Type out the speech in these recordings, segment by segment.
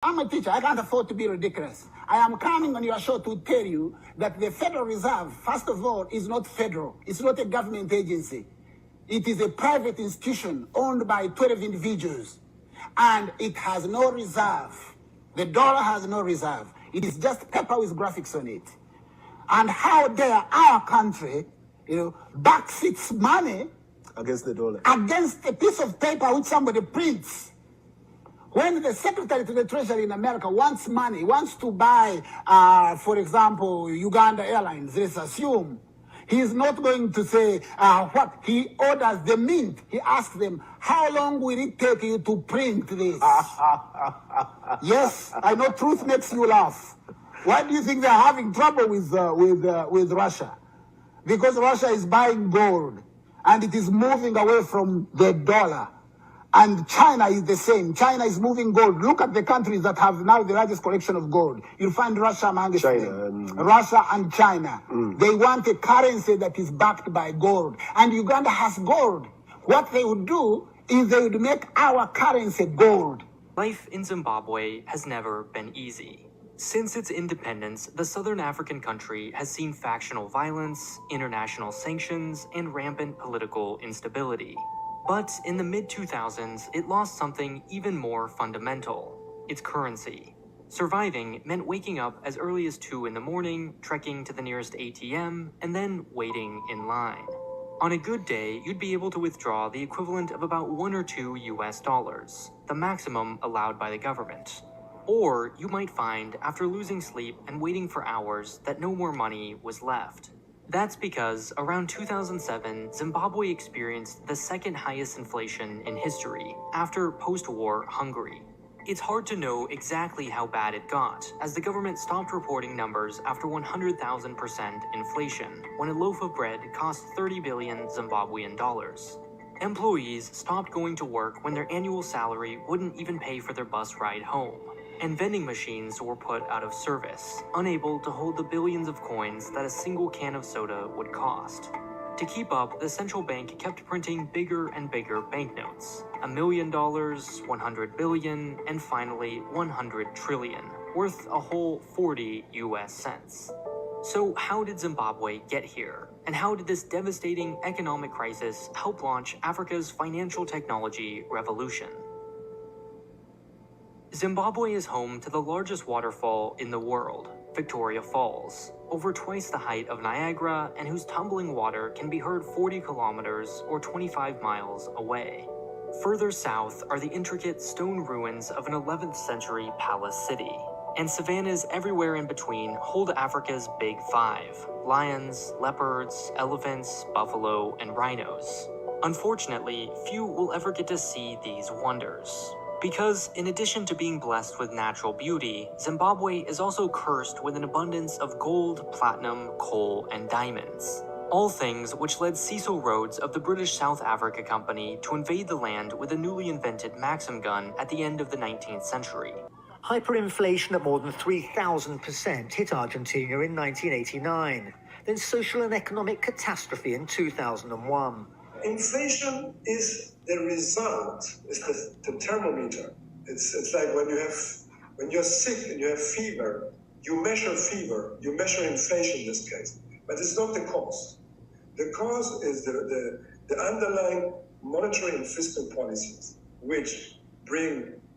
I'm a teacher. I can't afford to be ridiculous. I am coming on your show to tell you that the Federal Reserve, first of all, is not federal. It's not a government agency. It is a private institution owned by 12 individuals. And it has no reserve. The dollar has no reserve. It is just paper with graphics on it. And how dare our country, backs its money against the dollar, against a piece of paper which somebody prints. When the Secretary to the Treasury in America wants money, wants to buy, for example, Uganda Airlines, let's assume, he is not going to say what. He orders the mint. He asks them, how long will it take you to print this? Yes, I know truth makes you laugh. Why do you think they're having trouble with Russia? Because Russia is buying gold, and it is moving away from the dollar. And China is the same. China is moving gold. Look at the countries that have now the largest collection of gold. You'll find Russia amongst them. Russia and China. They want a currency that is backed by gold. And Uganda has gold. What they would do is they would make our currency gold. Life in Zimbabwe has never been easy. Since its independence, the southern African country has seen factional violence, international sanctions, and rampant political instability. But in the mid-2000s, it lost something even more fundamental: its currency. Surviving meant waking up as early as 2 in the morning, trekking to the nearest ATM, and then waiting in line. On a good day, you'd be able to withdraw the equivalent of about $1 or $2 US, the maximum allowed by the government. Or you might find, after losing sleep and waiting for hours, that no more money was left. That's because around 2007, Zimbabwe experienced the second highest inflation in history, after post-war Hungary. It's hard to know exactly how bad it got, as the government stopped reporting numbers after 100,000% inflation, when a loaf of bread cost 30 billion Zimbabwean dollars. Employees stopped going to work when their annual salary wouldn't even pay for their bus ride home. And vending machines were put out of service, unable to hold the billions of coins that a single can of soda would cost. To keep up, the central bank kept printing bigger and bigger banknotes: $1 million, 100 billion, and finally 100 trillion, worth a whole 40 US cents. So how did Zimbabwe get here? And how did this devastating economic crisis help launch Africa's financial technology revolution? Zimbabwe is home to the largest waterfall in the world, Victoria Falls, over twice the height of Niagara, and whose tumbling water can be heard 40 kilometers or 25 miles away. Further south are the intricate stone ruins of an 11th century palace city, and savannas everywhere in between hold Africa's Big Five: lions, leopards, elephants, buffalo, and rhinos. Unfortunately, few will ever get to see these wonders. Because, in addition to being blessed with natural beauty, Zimbabwe is also cursed with an abundance of gold, platinum, coal, and diamonds. All things which led Cecil Rhodes of the British South Africa Company to invade the land with a newly invented Maxim gun at the end of the 19th century. Hyperinflation at more than 3,000% hit Argentina in 1989, then social and economic catastrophe in 2001. Inflation is the result, it's the thermometer. It's like when you're sick and you have fever, you measure inflation in this case, but it's not the cause. The cause is the underlying monetary and fiscal policies which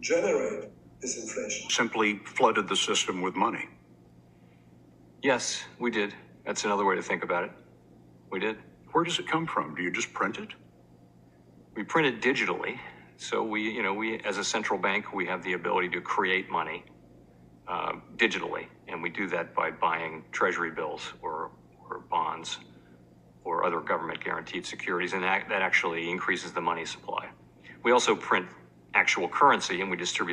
generate this inflation. Simply flooded the system with money. Yes, we did. That's another way to think about it. We did. Where does it come from? Do you just print it? We print it digitally. So we as a central bank, we have the ability to create money digitally. And we do that by buying treasury bills or bonds or other government guaranteed securities. And that actually increases the money supply. We also print actual currency, and we distribute